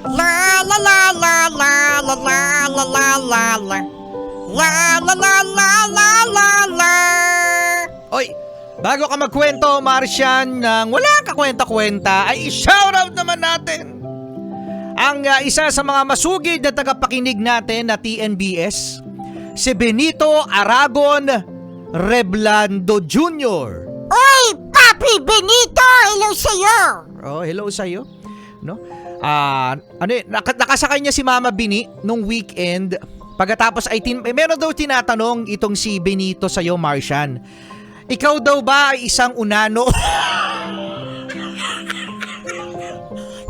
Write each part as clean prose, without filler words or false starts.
La la la la la la la la la la la. La la la la la la la. Oy, bago ka magkwento, Martian, ng wala ka kwenta-kwenta, ay shoutout naman natin ang isa sa mga masugid na tagapakinig natin na TNBS, si Benito Aragon Reblando Jr. Oy, Papi Benito, hello sa'yo. Oh, hello sa'yo. No? Nakasakay niya si Mama Bini nung weekend. Pagkatapos ay meron daw tinatanong itong si Benito sa'yo, Martian. Ikaw daw ba ay isang unano?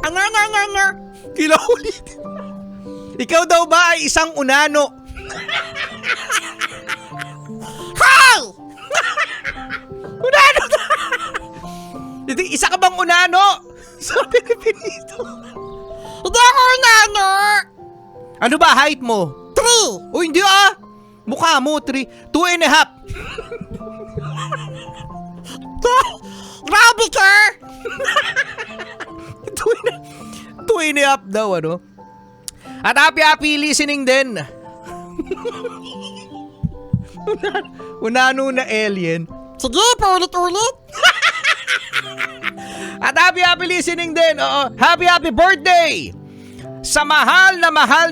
Ano? Kilaulit. Ikaw daw ba ay isang unano? Hey! Unano? Isa ka bang unano? Sabi ni Benito. Hindi ako unano. Ano ba height mo? 3. O hindi mukha mo 2.5. Grabe ka. 2.5 daw, ano? At happy listening din. Unano na alien. Sige, paulit-ulit. At happy listening din. Oo, happy birthday sa mahal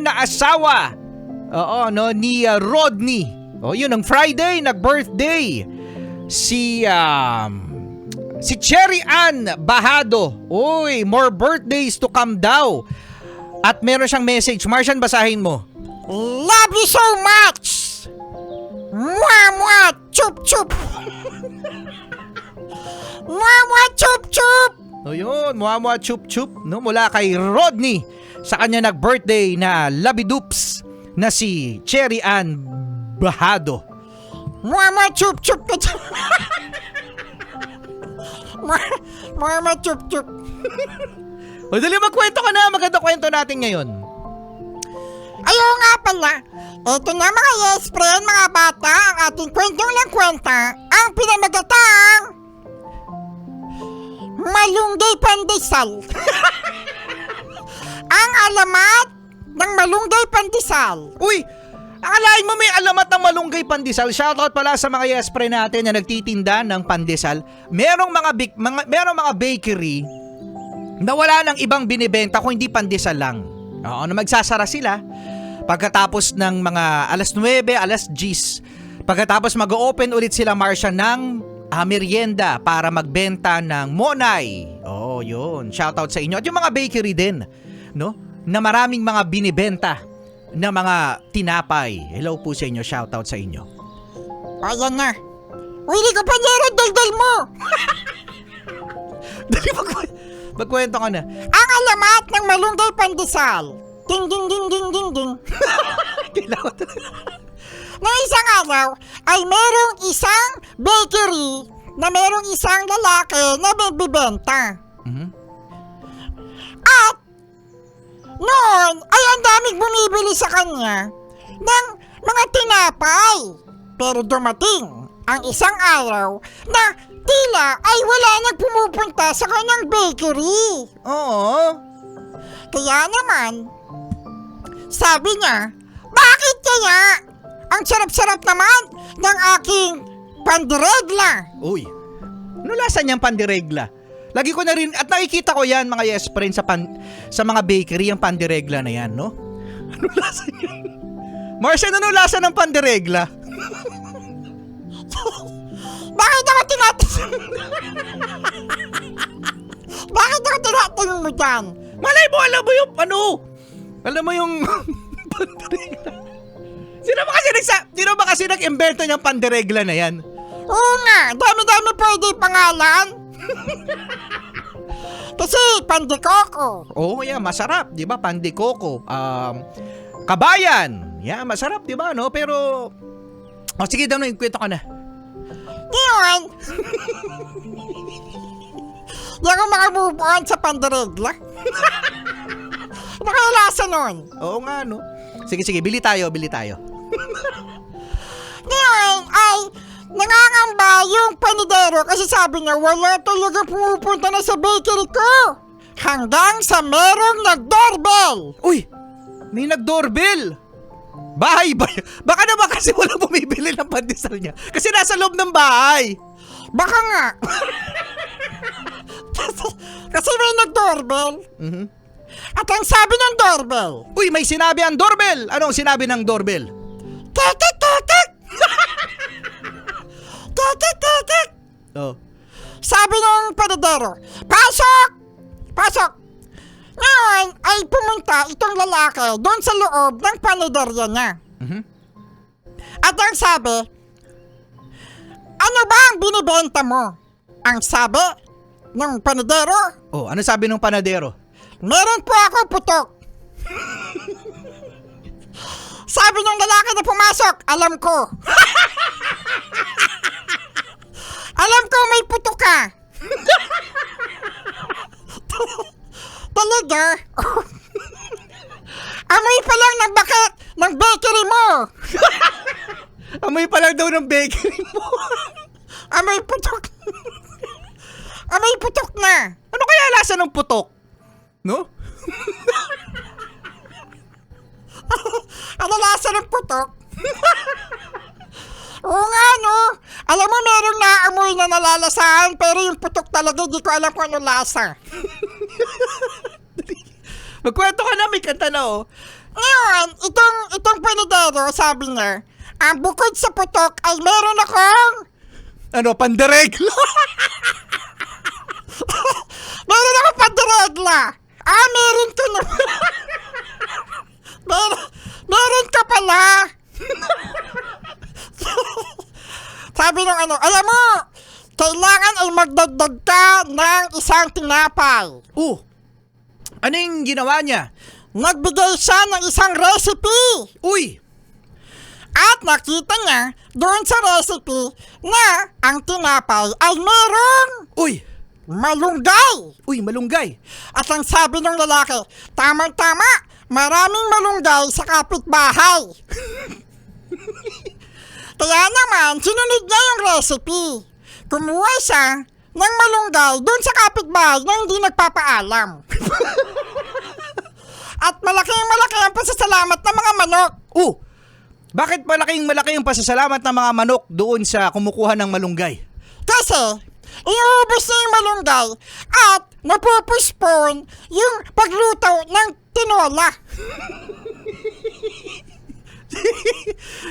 na asawa. Oo, no, ni Rodney. Yun ang Friday nag-birthday si Cherry Ann Bahado. Uy, more birthdays to come daw. At meron siyang message. Martian, basahin mo. Love you so much. Mwah, chup, chup. Mwah, chup, chup. O yun, muha chup chup, no? Mula kay Rodney sa kanya nag-birthday na labidoops na si Cherry Ann Bahado. Mwah, chup, chup. Mwah, chup, chup. O dali, magkwento ka na. Maganda kwento natin ngayon. Ayaw nga pala. Ito na mga yes friend, mga bata, ang ating kwentong lang kwenta, ang pinamagatang Malunggay Pandesal. Ang alamat ng Malunggay Pandesal. Uy, akalain mo may alamat ng Malunggay Pandesal. Shoutout pala sa mga yes friend natin na nagtitinda ng pandesal. Merong mga bakery na wala nang ibang binibenta kung hindi pandesal lang. Oo, na magsasara sila pagkatapos ng mga alas 9, alas 10. Pagkatapos mag-open ulit sila, Marcia, ng merienda para magbenta ng monay. Oh, yun. Shoutout sa inyo. At yung mga bakery din, no? Na maraming mga binibenta na mga tinapay. Hello po sa inyo. Shoutout sa inyo. Ayan na. Uy, di ko pa nero, daldal mo. Dali, magkwento ka na. Ang alamat ng Malunggay Pandesal. Ding, ding, ding, ding, ding, ding. Kailangan Noong isang araw ay merong isang bakery na merong isang lalaki na bibenta. Mhm. At noon ay ang daming bumibili sa kanya ng mga tinapay. Pero dumating ang isang araw na tila ay wala nang pumupunta sa kanyang bakery. Oo. Kaya naman, sabi niya, bakit kaya? Ang sarap-sarap naman ng aking pandiregla. Uy, ano lasa niyang pandiregla? Lagi ko na rin, at nakikita ko yan mga yes friend sa mga bakery, yung pandiregla na yan, no? Ano lasa niya? Marcia, ano lasa ng pandiregla? Bakit ako Bakit ako tinatanong mo dyan? Malay mo, alam mo yung, alam mo yung pandiregla. Sino ba kasi nag-invento niyang pandiregla na yan? Oo nga, dami-dami pwede pangalan. Kasi pandikoko. Oo, yeah, masarap, di ba? Pandikoko. Kabayan. Yeah, masarap, di ba, no? Pero, sige, dami, kwento ka na. Ngayon, di ako makamove on sa pandiregla. Nakalasa nun. Oo nga, no? Sige, bili tayo. Ngayon, Nangangamba yung panidero kasi sabi niya wala talaga pumupunta na sa bakery ko. Hanggang sa merong nag-doorbell. Uy, may nag-doorbell. Bahay ba? Baka naman kasi wala bumibili ng pandesal niya. Kasi nasa loob ng bahay. Baka nga. kasi may nag-doorbell. Mhm. At ang sabi ng doorbell, Uy, may sinabi ang doorbell. Anong sinabi ng doorbell? kekek kekek. Kekek kekek. Oh. Sabi ng panadero, pasok! Pasok! Ngayon ay pumunta itong lalaki doon sa loob ng panaderya niya. Mhm. At ang sabi, ano ba ang binibenta mo? Ang sabi ng panadero, Oh, ano sabi ng panadero? meron po ako putok. Sabi ng lalaki na pumasok, alam ko. Alam ko may putok ka. Talaga? Amoy pa lang ng bakit ng bakery mo. Amoy pa lang daw ng bakery mo. Amoy putok. Amoy putok na. Ano kaya lasa ng putok? No? Ano lasa ng putok? Oo nga no. Alam mo merong naamoy na nalalasahan pero yung putok talaga di ko alam kung ano lasa. Magkwento ka na, may kanta na oh. Ngayon, itong panadero sabi niya, ang bukod sa putok ay meron akong Ano, panderegla? meron akong pandiregla. Meron ka na. meron ka pala. Sabi ng alam mo, kailangan ay magdagdag ka ng isang tinapay. Oh, ano yung ginawa niya? Nagbigay siya ng isang recipe. Uy, At nakita niya doon sa recipe na ang tinapay ay merong uy, malunggay. uy, malunggay. At ang sabi ng lalaki, tamang-tama, maraming malunggay sa kapitbahay. Kaya naman, sinunod niya yung recipe. Kumuha siya ng malunggay doon sa kapitbahay na hindi nagpapaalam. At malaki ang pasasalamat ng mga manok. Oh, bakit malaki yung pasasalamat ng mga manok doon sa kumukuha ng malunggay? Kasi, iubos niya yung malunggay at napupuspon yung pagluto ng tinola.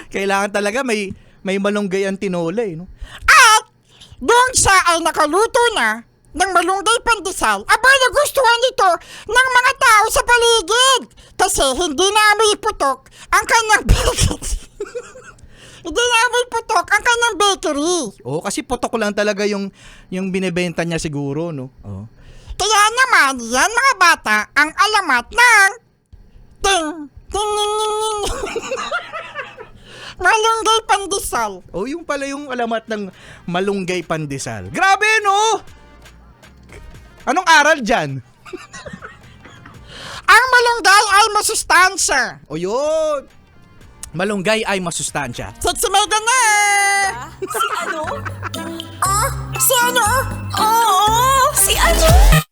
Kailangan talaga may malunggay ang tinola eh, no? At doon siya ay nakaluto na ng malunggay pandesal, nagustuhan nito ng mga tao sa paligid. Kasi hindi na amoy putok ang kanyang bakery. Hindi na amoy putok ang kanyang bakery. Oh, kasi putok lang talaga yung binebenta niya siguro, no? Oh. Kaya naman, yan mga bata, ang alamat ng ting, ting, ting, ting, ting. Malunggay pandesal. Oh, yung pala yung alamat ng malunggay pandesal. Grabe, no? Anong aral dyan? Ang malunggay ay masustansya. O yun. Malunggay ay masustansya. Sexy Mega na! Si ano? Si ano? Oo, si ano?